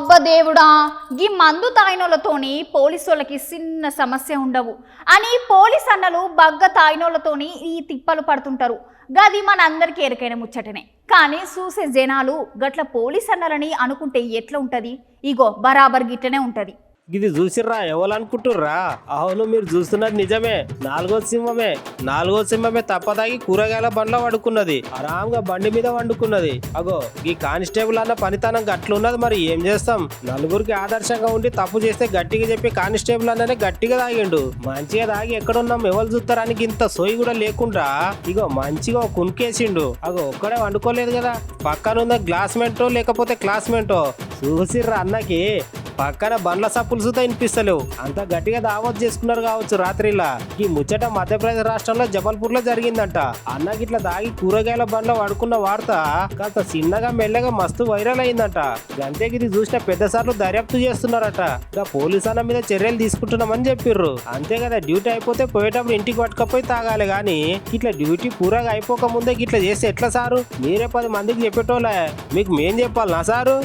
అబ్బ దేవుడా, గీ మందు తాయినోళ్ళతోని పోలీసోళ్ళకి చిన్న సమస్య ఉండవు అని పోలీస్ అన్నలు బగ్గ తాయినోళ్ళతోని ఈ తిప్పలు పడుతుంటారు. గది మనందరికీ ఎరకైన ముచ్చటనే. కానీ చూసే జనాలు గట్ల పోలీస్ అన్నలని అనుకుంటే ఎట్లా ఉంటది? ఇగో బరాబర్ గిట్లనే ఉంటది. ఇది చూసిర్రా ఎవరు అనుకుంటుర్రా? అవును, మీరు చూస్తున్నది నిజమే. నాలుగో సింహమే తప్పదాగి కూరగాయల బండ్లో వండుకున్నది. ఆరాంగా బండి మీద వండుకున్నది. అగో ఈ కానిస్టేబుల్ అన్న పనితనం గట్లున్నది. మరి ఏం చేస్తాం? నలుగురికి ఆదర్శంగా ఉండి తప్పు చేస్తే గట్టిగా చెప్పి కానిస్టేబుల్ అన్ననే గట్టిగా తాగిండు. మంచిగా తాగి ఎక్కడున్నాం ఎవరు చూస్తారానికి ఇంత సోయి కూడా లేకుండా ఇగో మంచిగా కునికేసిండు. అగో ఒక్కడే వండుకోలేదు కదా, పక్కనున్న గ్లాస్మేటో లేకపోతే క్లాస్మేటో చూసిర్రా అన్నకి పక్కన బండ్ల సప్పులు సుతా వినిపిస్తలేవు. అంత గట్టిగా దావత్ చేసుకున్నారు కావచ్చు రాత్రిలా. ఈ ముచ్చట మధ్యప్రదేశ్ రాష్ట్రంలో జబల్పూర్ లో జరిగిందంట. అన్నకి ఇట్లా దాగి కూరగాయల బండ్లో వాడుకున్న వార్త కాస్త చిన్నగా మెల్లగా మస్తు వైరల్ అయిందంట. గంతేకి ఇది చూసిన పెద్ద సార్లు దర్యాప్తు చేస్తున్నారట. ఇంకా పోలీస్ అన్న మీద చర్యలు తీసుకుంటున్నామని చెప్పిర్రు. అంతే కదా, డ్యూటీ అయిపోతే పోయేటప్పుడు ఇంటికి పట్టుకపోయి తాగాలి. గాని ఇట్లా డ్యూటీ పూరగా అయిపోక ముందే ఇట్లా చేస్తే ఎట్లా సారు? మీరే 10 మందికి చెప్పేటోళ్ళే, మీకు మేం చెప్పాలనా సారు?